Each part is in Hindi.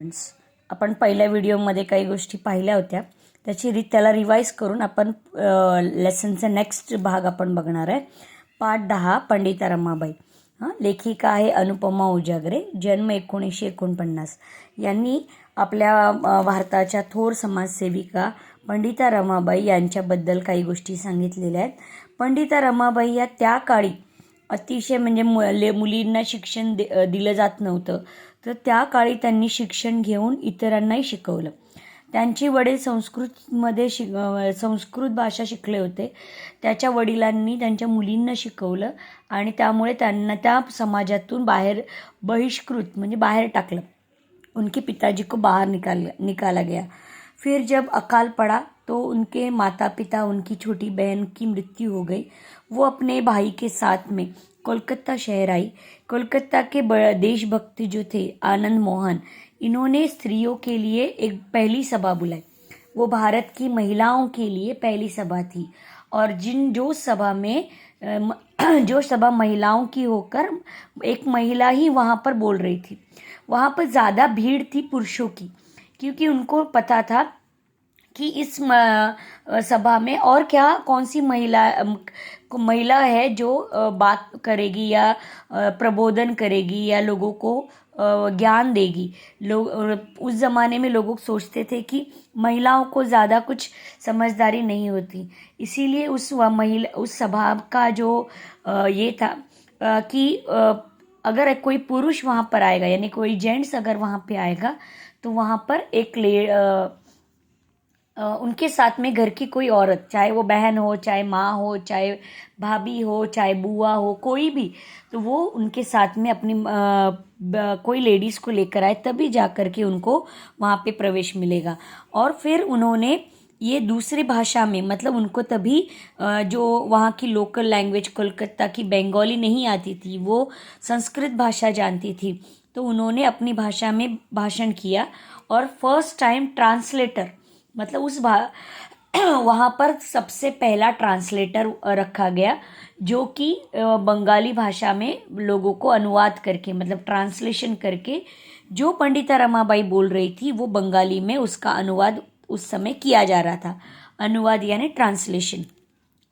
फ्रेंड्स, आपण पहिल्या व्हिडिओमध्ये काही गोष्टी पाहिल्या होत्या. त्याला रिवाईज करून आपण लेसनचा नेक्स्ट भाग आपण बघणार आहे. पाठ 10 पंडिता रमाबाई. लेखिका आहे अनुपमा उजागरे. जन्म 1949. यांनी आपल्या भारताच्या थोर समाजसेविका पंडिता रमाबाई यांच्याबद्दल काही गोष्टी सांगितलेल्या आहेत. पंडिता रमाबाई या त्या काळी अतिशय म्हणजे मुलींना शिक्षण दिलं जात नव्हतं, तर त्या काळी त्यांनी शिक्षण घेऊन इतरांनाही शिकवलं. त्यांचे वडील संस्कृत भाषा शिकले होते. त्याच्या वडिलांनी त्यांच्या मुलींना शिकवलं आणि त्यामुळे त्यांना त्या समाजातून बहिष्कृत म्हणजे बाहर टाकलं. उनके पिताजी को बाहर निकाला गया. फिर जब अकाल पड़ा तो उनके माता पिता, उनकी छोटी बहन की मृत्यु हो गई. वो अपने भाई के साथ में कोलकाता शहर आई. कोलकाता के देशभक्त जो थे आनंद मोहन, इन्होंने स्त्रियों के लिए एक पहली सभा बुलाई. वो भारत की महिलाओं के लिए पहली सभा थी और जो सभा महिलाओं की होकर एक महिला ही वहाँ पर बोल रही थी. वहाँ पर ज़्यादा भीड़ थी पुरुषों की, क्योंकि उनको पता था कि इस सभा में और कौन सी महिला है जो बात करेगी या प्रबोधन करेगी या लोगों को ज्ञान देगी. उस ज़माने में लोग सोचते थे कि महिलाओं को ज़्यादा कुछ समझदारी नहीं होती. इसीलिए उस सभा का जो ये था कि अगर कोई पुरुष वहाँ पर आएगा, यानी कोई जेंट्स अगर वहाँ पे आएगा, तो वहाँ पर उनके साथ में घर की कोई औरत, चाहे वो बहन हो, चाहे माँ हो, चाहे भाभी हो, चाहे बुआ हो, कोई भी, तो वो उनके साथ में अपनी कोई लेडीज़ को लेकर आए, तभी जा कर के उनको वहाँ पे प्रवेश मिलेगा. और फिर उन्होंने ये दूसरी भाषा में, मतलब उनको तभी जो वहाँ की लोकल लैंग्वेज कोलकाता की बंगाली नहीं आती थी, वो संस्कृत भाषा जानती थी, तो उन्होंने अपनी भाषा में भाषण किया. और फर्स्ट टाइम ट्रांसलेटर, मतलब वहाँ पर सबसे पहला ट्रांसलेटर रखा गया, जो कि बंगाली भाषा में लोगों को अनुवाद करके, मतलब ट्रांसलेशन करके, जो पंडिता रमाबाई बोल रही थी वो बंगाली में उसका अनुवाद उस समय किया जा रहा था. अनुवाद यानी ट्रांसलेशन.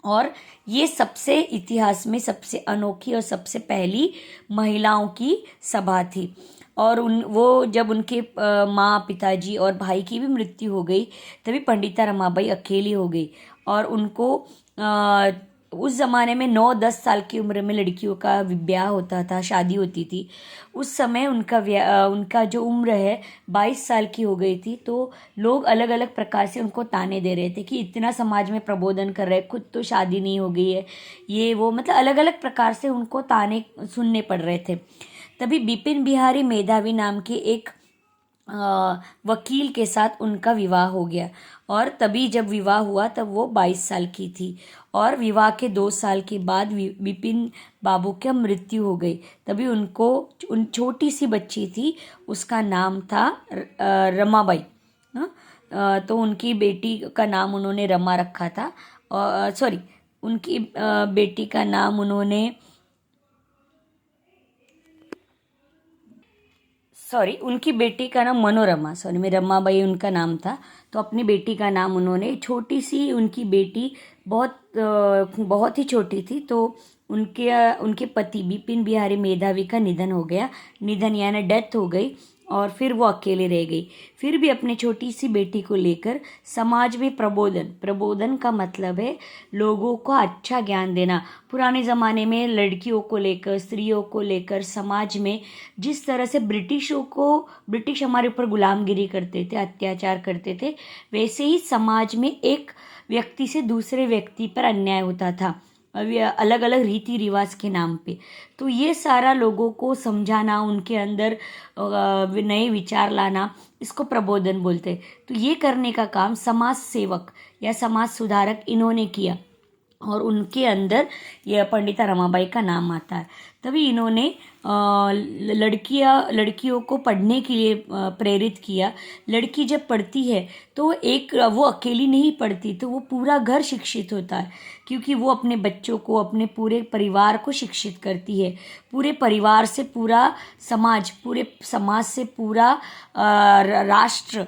और ये सबसे इतिहास में सबसे अनोखी और सबसे पहली महिलाओं की सभा थी. और वो जब उनके माँ, पिताजी और भाई की भी मृत्यु हो गई, तभी पंडिता रमाबाई अकेली हो गई. और उनको उस ज़माने में 9-10 साल की उम्र में लड़कियों का ब्याह होता था, शादी होती थी. उस समय उनका जो उम्र है 22 साल की हो गई थी. तो लोग अलग अलग प्रकार से उनको ताने दे रहे थे कि इतना समाज में प्रबोधन कर रहे, खुद तो शादी नहीं हो गई है, ये वो, मतलब अलग अलग प्रकार से उनको ताने सुनने पड़ रहे थे. तभी बिपिन बिहारी मेधावी नाम के एक वकील के साथ उनका विवाह हो गया. और तभी जब विवाह हुआ तब वो 22 साल की थी. और विवाह के 2 साल के बाद बिपिन बाबू की मृत्यु हो गई. तभी उन छोटी सी बच्ची थी, उसका नाम था रमाबाई. तो उनकी बेटी का नाम उन्होंने रमा रखा था. उनकी बेटी का नाम उनकी बेटी का नाम मनोरमा, रमाबाई उनका नाम था. तो अपनी बेटी का नाम उन्होंने, छोटी सी उनकी बेटी बहुत ही छोटी थी, तो उनके पति बिपिन बिहारी मेधावी का निधन हो गया. निधन यानी डेथ हो गई. और फिर वो अकेले रह गई. फिर भी अपनी छोटी सी बेटी को लेकर समाज में प्रबोधन का मतलब है लोगों को अच्छा ज्ञान देना. पुराने ज़माने में लड़कियों को लेकर, स्त्रियों को लेकर समाज में जिस तरह से ब्रिटिश हमारे ऊपर गुलामगिरी करते थे, अत्याचार करते थे, वैसे ही समाज में एक व्यक्ति से दूसरे व्यक्ति पर अन्याय होता था, अलग अलग रीति रिवाज के नाम पे. तो ये सारा लोगों को समझाना, उनके अंदर नए विचार लाना, इसको प्रबोधन बोलते. तो ये करने का काम समाज सेवक या समाज सुधारक इन्होंने किया. और उनके अंदर यह पंडिता रमाबाई का नाम आता है. तभी इन्होंने लड़कियों को पढ़ने के लिए प्रेरित किया। लड़की जब पढ़ती है तो वो अकेली नहीं पढ़ती, तो वो पूरा घर शिक्षित होता है, क्योंकि वो अपने बच्चों को, अपने पूरे परिवार को शिक्षित करती है। पूरे परिवार से पूरा समाज, पूरे समाज से पूरा राष्ट्र,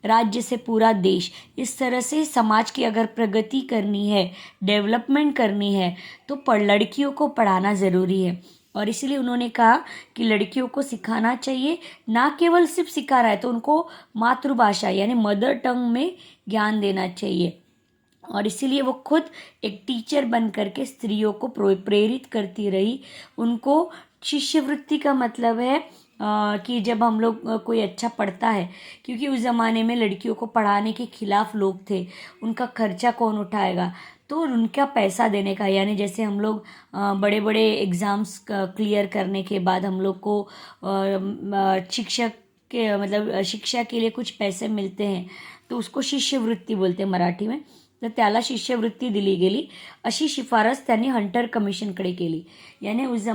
राज्य से पूरा देश। इस तरह से समाज की अगर प्रगति करनी है, डेवलपमेंट करनी है, तो लड़कियों को पढ़ाना ज़रूरी है। और इसीलिए उन्होंने कहा कि लड़कियों को सिखाना चाहिए, ना केवल सिर्फ सिखाना है तो उनको मातृभाषा यानी मदर टंग में ज्ञान देना चाहिए। और इसीलिए वो खुद एक टीचर बन करके स्त्रियों को प्रेरित करती रही। उनको शिष्यवृत्ति का मतलब है कि जब हम लोग कोई अच्छा पढ़ता है, क्योंकि उस ज़माने में लड़कियों को पढ़ाने के खिलाफ लोग थे, उनका खर्चा कौन उठाएगा, तो उनका पैसा देने का, यानी जैसे हम लोग बड़े बड़े एग्ज़ाम्स क्लियर करने के बाद हम लोग को शिक्षक के मतलब शिक्षा के लिए कुछ पैसे मिलते हैं, तो उसको शिष्यवृत्ती बोलते हैं मराठी में। तर त्याला शिष्यवृत्ती दिली गेली, अशी शिफारस त्यांनी हंटर कमिशनकडे केली। यानी उस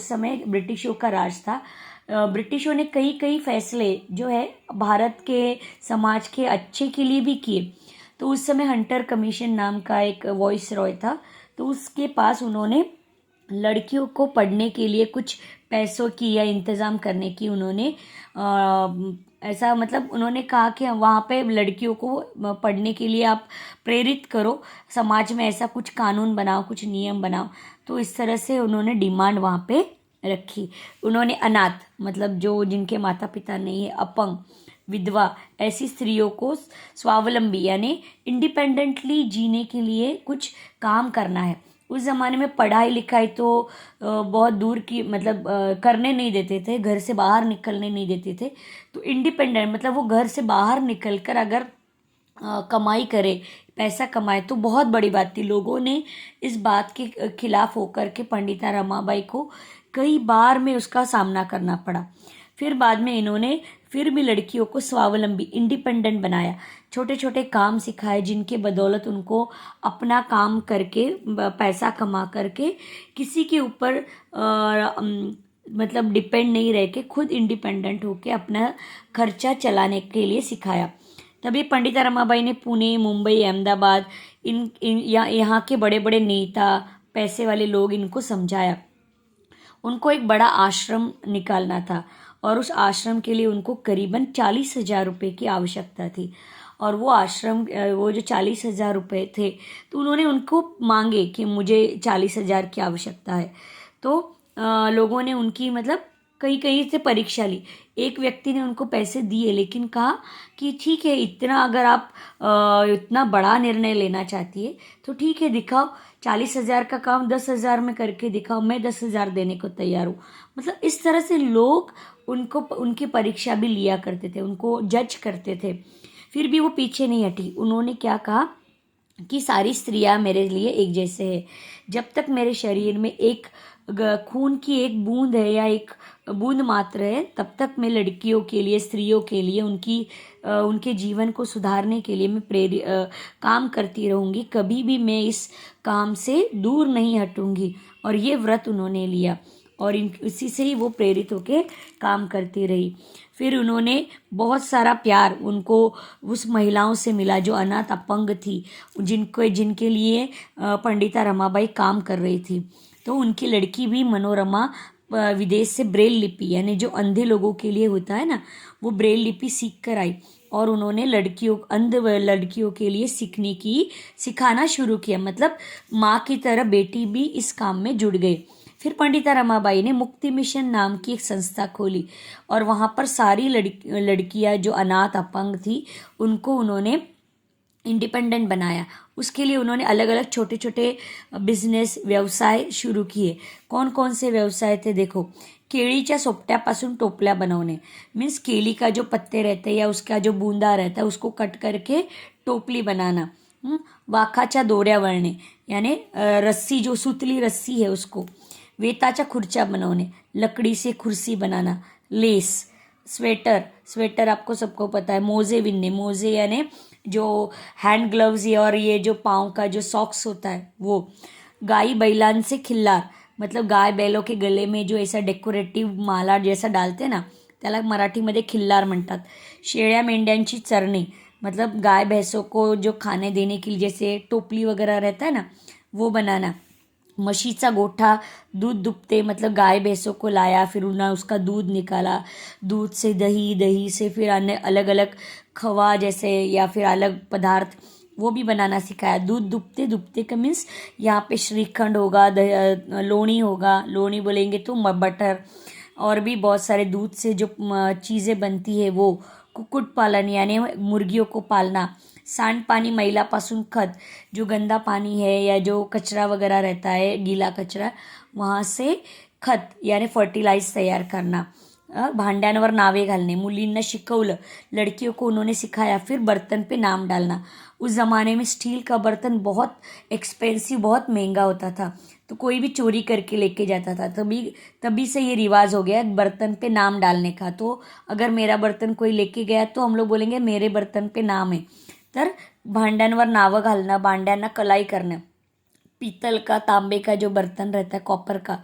समय ब्रिटिशों का राज था। ब्रिटिशों ने कई कई फैसले जो है भारत के समाज के अच्छे के लिए भी किए। तो उस समय हंटर कमीशन नाम का एक वॉइस रॉय था, तो उसके पास उन्होंने लड़कियों को पढ़ने के लिए कुछ पैसों की या इंतज़ाम करने की उन्होंने ऐसा मतलब उन्होंने कहा कि वहाँ पे लड़कियों को पढ़ने के लिए आप प्रेरित करो, समाज में ऐसा कुछ कानून बनाओ, कुछ नियम बनाओ। तो इस तरह से उन्होंने डिमांड वहाँ पे रखी। उन्होंने अनाथ मतलब जो जिनके माता पिता नहीं है, अपंग, विधवा, ऐसी स्त्रियों को स्वावलंबी यानी इंडिपेंडेंटली जीने के लिए कुछ काम करना है। उस ज़माने में पढ़ाई लिखाई तो बहुत दूर की मतलब करने नहीं देते थे, घर से बाहर निकलने नहीं देते थे। तो इंडिपेंडेंट मतलब वो घर से बाहर निकल कर अगर कमाई करे, पैसा कमाए, तो बहुत बड़ी बात थी। लोगों ने इस बात के खिलाफ होकर के पंडिता रमाबाई को कई बार में उसका सामना करना पड़ा। फिर बाद में इन्होंने फिर भी लड़कियों को स्वावलंबी इंडिपेंडेंट बनाया, छोटे छोटे काम सिखाए, जिनके बदौलत उनको अपना काम करके पैसा कमा करके किसी के ऊपर मतलब डिपेंड नहीं रह के खुद इंडिपेंडेंट होके अपना खर्चा चलाने के लिए सिखाया। तभी पंडिता रमाबाई ने पुणे, मुंबई, अहमदाबाद यहाँ के बड़े बड़े नेता, पैसे वाले लोग इनको समझाया। उनको एक बड़ा आश्रम निकालना था और उस आश्रम के लिए उनको करीबन 40,000 रुपये की आवश्यकता थी। और वो आश्रम वो जो 40,000 रुपये थे, तो उन्होंने उनको मांगे कि मुझे 40,000 की आवश्यकता है। तो लोगों ने उनकी मतलब कहीं कहीं से परीक्षा ली। एक व्यक्ति ने उनको पैसे दिए, लेकिन कहा कि ठीक है, इतना अगर आप इतना बड़ा निर्णय लेना चाहती है तो ठीक है, दिखाओ 40,000 का काम 10,000 में करके दिखाओ, मैं 10,000 देने को तैयार हूँ। मतलब इस तरह से लोग उनको उनकी परीक्षा भी लिया करते थे, उनको जज करते थे। फिर भी वो पीछे नहीं हटी। उन्होंने क्या कहा कि सारी स्त्रियां मेरे लिए एक जैसे है। जब तक मेरे शरीर में एक खून की एक बूंद है या एक बूंद मात्र है, तब तक मैं लड़कियों के लिए, स्त्रियों के लिए, उनके जीवन को सुधारने के लिए मैं काम करती रहूँगी। कभी भी मैं इस काम से दूर नहीं हटूँगी। और ये व्रत उन्होंने लिया और इसी से ही वो प्रेरित होके काम करती रही। फिर उन्होंने बहुत सारा प्यार उनको उस महिलाओं से मिला जो अनाथ अपंग थी, जिनके लिए पंडिता रमाबाई काम कर रही थी। तो उनकी लड़की भी मनोरमा विदेश से ब्रेल लिपि यानी जो अंधे लोगों के लिए होता है ना, वो ब्रेल लिपि सीख कर आई और उन्होंने अंध लड़कियों के लिए सिखाना शुरू किया। मतलब माँ की तरह बेटी भी इस काम में जुड़ गई। फिर पंडिता रमाबाई ने मुक्ति मिशन नाम की एक संस्था खोली और वहाँ पर सारी लड़कियाँ जो अनाथ अपंग थी उनको उन्होंने इंडिपेंडेंट बनाया। उसके लिए उन्होंने अलग अलग छोटे छोटे बिझनेस व्यवसाय शुरू किए। कौन कौन से व्यवसाय थे देखो, केळीच्या सोपट्यापासून टोपल्या बनवणे, मीन्स केली का जो पत्ते रहते हैं या उसका जो बूंदा रहता है उसको कट करके टोपली बनाना। वाखाच्या दोऱ्या वळणे यानी रस्सी, जो सुतली रस्सी है उसको, वेताच्या खुर्च्या बनवणे, लकड़ी से कुर्सी बनाना, लेस, स्वेटर आपको सबको पता है, मोजे बिनने, मोजे यानी जो हैंड ग्लव्स और ये जो पाँव का जो सॉक्स होता है वो, गाई बैलांचे खिल्लार, मतलब गाय बैलों के गले में जो ऐसा डेकोरेटिव माला जैसा डालते ना, त्याला मराठीमध्ये खिल्लार म्हणतात. शेळ्या मेंढ्यांची चरणी, मतलब गाय भैंसों को जो खाने देने के लिए जैसे टोपली वगैरह रहता है ना, वो बनाना. म्हशीचा गोठा, दूध दुपते, मतलब गाय भैंसों को लाया, फिर उन्हें उसका दूध निकाला, दूध से दही, दही से फिर अन्य अलग अलग खवा जैसे या फिर अलग पदार्थ, वो भी बनाना सिखाया. दूध दुपते, दुपते का मीन्स यहाँ पे श्रीखंड होगा, लोणी होगा, लोणी बोलेंगे तो बटर, और भी बहुत सारे दूध से जो चीज़ें बनती है वो. कुक्कुट पालन यानी मुर्गियों को पालना. सांडपानी, मैलापासून खत, जो गंदा पानी है या जो कचरा वगैरह रहता है, गीला कचरा, वहाँ से खत यानी फर्टिलाइज तैयार करना. भांड्यांवर नावे घालणे, मुलींना शिकवलं, लड़कियों को उन्होंने सिखाया. फिर बर्तन पे नाम डालना. उस ज़माने में स्टील का बर्तन बहुत एक्सपेंसिव, बहुत महंगा होता था, तो कोई भी चोरी करके लेके जाता था. तभी से ये रिवाज हो गया बर्तन पे नाम डालने का. तो अगर मेरा बर्तन कोई लेके गया तो हम लोग बोलेंगे मेरे बर्तन पे नाम है. तर भांड्यांवर नावं घालणं, भांड्यांना कलाई करणं. पीतल का, तांबे का जो बर्तन रहता है, कॉपर का,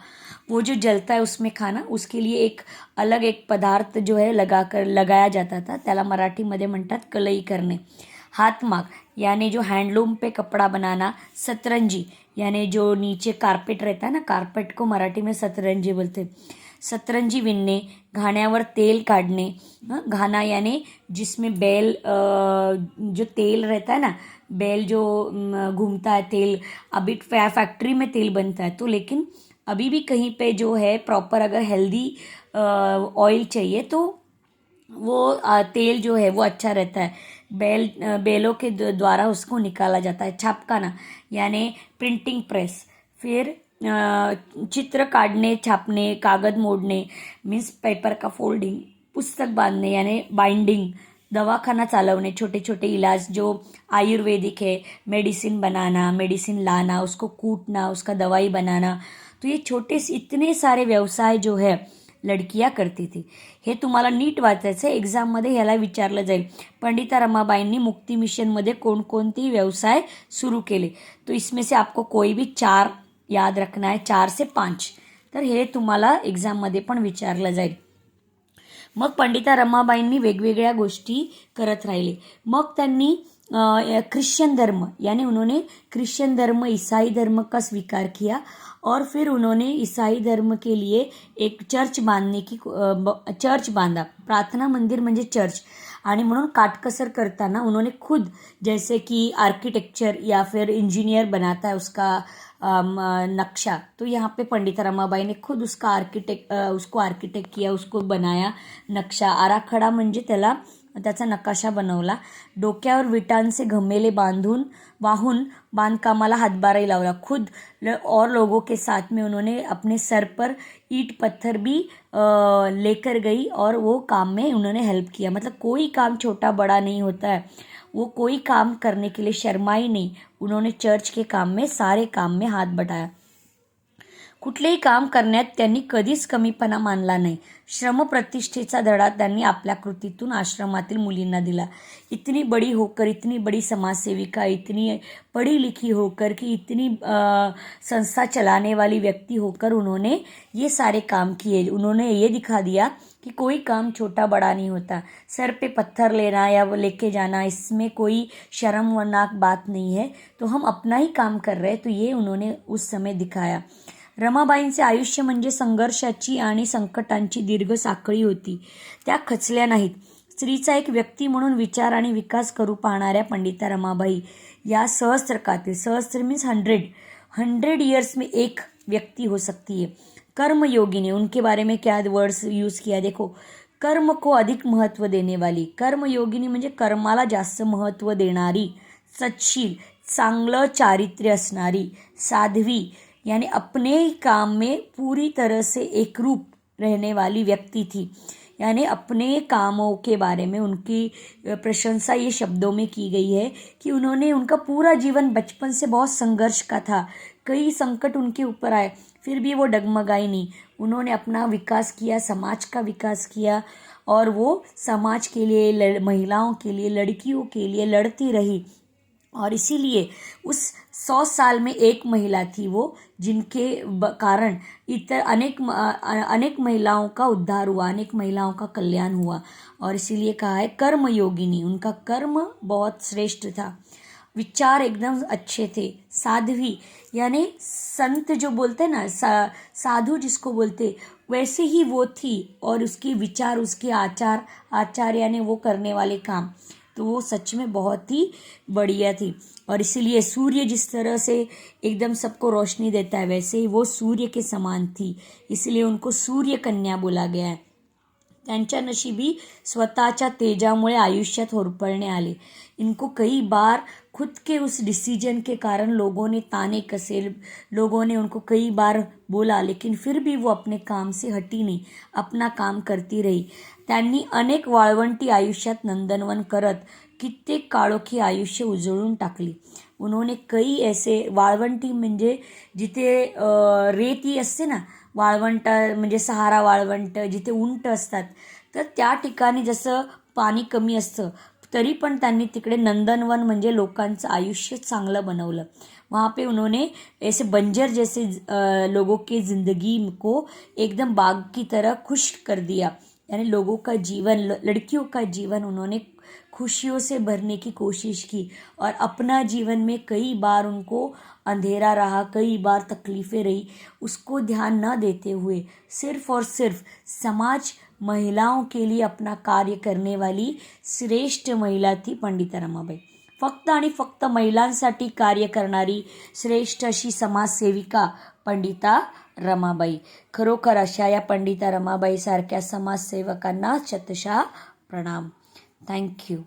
वो जो जलता है उसमें खाना, उसके लिए एक अलग एक पदार्थ जो है लगाया जाता था, त्याला मराठीमध्ये म्हणतात कलई करणे. हातमाग यानी जो हैंडलूम पे कपड़ा बनाना. सतरंजी यानी जो नीचे कारपेट रहता है ना, कारपेट को मराठी में सतरंजी बोलते हैं. सतरंजी विणणे. घाण्यावर तेल काढणे. घाना यानी जिसमें बैल जो तेल रहता है ना, बैल जो घूमता है तेल, अभी फैक्ट्री में तेल बनता है तो, लेकिन अभी भी कहीं पे जो है प्रॉपर अगर हेल्दी ऑयल चाहिए तो वो तेल जो है वो अच्छा रहता है. बैलों के द्वारा उसको निकाला जाता है. छापखाना यानी प्रिंटिंग प्रेस. फिर चित्र काढणे, छापणे, कागद मोडणे मीन्स पेपर का फोल्डिंग. पुस्तक बांधणे यानी बाइंडिंग. दवाखाना चालवणे, छोटे छोटे इलाज जो आयुर्वेदिक है, मेडिसिन बनाना, मेडिसिन लाना, उसको कूटना, उसका दवाई बनाना. तो ये छोटे से इतने सारे व्यवसाय जो है लडकिया करती थी. हे तुम्हाला नीट वाचायचं आहे, एक्झाममध्ये ह्याला विचारलं जाईल. पंडिता रमाबाईंनी मुक्ती मिशनमध्ये कोणकोणते व्यवसाय सुरू केले. तो इसमें से आपको कोई भी 4 याद रखना है, 4 से 5. तर हे तुम्हाला एक्झाममध्ये पण विचारलं जाईल. मग पंडिता रमाबाईंनी वेगवेगळ्या गोष्टी करत राहिले. मग त्यांनी क्रिश्चियन धर्म यानी उन्होंने क्रिश्चियन धर्म, ईसाई धर्म का स्वीकार किया, और फिर उन्होंने ईसाई धर्म के लिए एक चर्च बांधा. प्रार्थना मंदिर म्हणजे चर्च. आणि म्हणून काटकसर करताना उन्होंने खुद, जैसे कि आर्किटेक्चर या फिर इंजीनियर बनाता है उसका नक्शा, तो यहाँ पे पंडिता रमाबाई ने खुद उसको आर्किटेक्ट किया, उसको बनाया नक्शा. आराखडा म्हणजे त्याचा नकाशा बनवला. डोक्यावर विटांचे घमेले वाहून बांधकामाला हातभारही लावला. खुद और लोगों के साथ में उन्होंने अपने सर पर ईंट पत्थर भी लेकर गई और वो काम में उन्होंने हेल्प किया. मतलब कोई काम छोटा बड़ा नहीं होता है, वो कोई काम करने के लिए शर्माई नहीं. उन्होंने चर्च के काम में, सारे काम में हात बटाया. कुठलेही काम करण्यात त्यांनी कधीच कमीपणा मानला नाही. श्रमप्रतिष्ठेचा धडा त्यांनी आपल्या कृतीतून आश्रमातील मुलींना दिला. इतनी बड़ी होकर, इतनी बड़ी समाजसेविका, इतनी पढ़ी लिखी होकर कि इतनी संस्था चलाने वाली व्यक्ति होकर उन्होंने ये सारे काम किए. उन्होंने ये दिखा दिया कि कोई काम छोटा बड़ा नहीं होता. सर पे पत्थर लेना या वो लेके जाना, इसमें कोई शर्मनाक बात नहीं है. तो हम अपना ही काम कर रहे हैं, तो ये उन्होंने उस समय दिखाया. रमाबाईंचे आयुष्य म्हणजे संघर्षाची आणि संकटांची दीर्घ साखळी होती. त्या खचल्या नाहीत. स्त्रीचा एक व्यक्ती म्हणून विचार आणि विकास करू पाहणाऱ्या पंडिता रमाबाई या सहस्त्र मीन्स 100 ईयर्स में एक व्यक्ति हो सकती है. कर्मयोगिनी, उनके बारे में क्या वर्ड्स यूज़ किया देखो. कर्म को अधिक महत्त्व देने वाली. कर्मयोगिनी म्हणजे कर्माला जास्त महत्त्व देणारी. सच्शील, चांगलं चारित्र्य असणारी. साध्वी यानी अपने काम में पूरी तरह से एकरूप रहने वाली व्यक्ति थी. यानी अपने कामों के बारे में उनकी प्रशंसा ये शब्दों में की गई है कि उनका पूरा जीवन बचपन से बहुत संघर्ष का था. कई संकट उनके ऊपर आए, फिर भी वो डगमगाई नहीं. उन्होंने अपना विकास किया, समाज का विकास किया, और वो समाज के लिए, महिलाओं के लिए, लड़कियों के लिए लड़ती रही. और इसीलिए उस 100 साल में एक महिला थी वो, जिनके कारण इतर अनेक महिलाओं का उद्धार हुआ, अनेक महिलाओं का कल्याण हुआ। और इसीलिए कहा है कर्म योगिनी, उनका कर्म बहुत श्रेष्ठ था, विचार एकदम अच्छे थे। साध्वी यानी संत जो बोलते हैं ना, साधु जिसको बोलते, वैसे ही वो थी। और उसकी विचार, उसके आचार यानी वो करने वाले काम, तो वो सच में बहुत ही बढ़िया थी। और इसीलिए सूर्य जिस तरह से एकदम सबको रोशनी देता है, वैसे ही वो सूर्य के समान थी, इसलिए उनको सूर्य कन्या बोला गया है। त्यांच्या नशिबी स्वतःच्या तेजामुळे आयुष्यात होरपळणे आले। इनको कई बार खुद के उस डिसीजन के कारण लोगों ने ताने कसे, लोगों ने उनको कई बार बोला, लेकिन फिर भी वो अपने काम से हटी नहीं, अपना काम करती रही। त्यांनी अनेक वाळवंटी आयुष्यात नंदनवन करत कित्येक काळोखी आयुष्य उजळून टाकली। उन्होंने कई ऐसे, वाळवंटी म्हणजे जिथे रेती असते ना, वाळवंट म्हणजे सहारा वाळवंट, जिथे उंट असतात, तर त्या ठिकाणी जसं पाणी कमी असतं, तरी पण त्यांनी तिकडे नंदनवन म्हणजे लोकांचं आयुष्य चांगलं बनवलं। वहाँ पे उन्होंने ऐसे बंजर जैसे लोगों की ज़िंदगी को एकदम बाग की तरह खुश कर दिया। यानी लोगों का जीवन, लड़कियों का जीवन उन्होंने खुशियों से भरने की कोशिश की। और अपना जीवन में कई बार उनको अंधेरा रहा, कई बार तकलीफ़ें रही, उसको ध्यान न देते हुए सिर्फ और सिर्फ समाज महिलाओं के लिए अपना कार्य करने वाली श्रेष्ठ महिला थी पंडिता रमाबाई। फक्त आणि फक्त महिलांसाठी कार्य करणारी श्रेष्ठ अशी समाजसेविका पंडिता रमाबाई। खरोखर अशा या पंडिता रमाबाई सारख्या समाजसेवकांना शतशः प्रणाम। थँक्यू।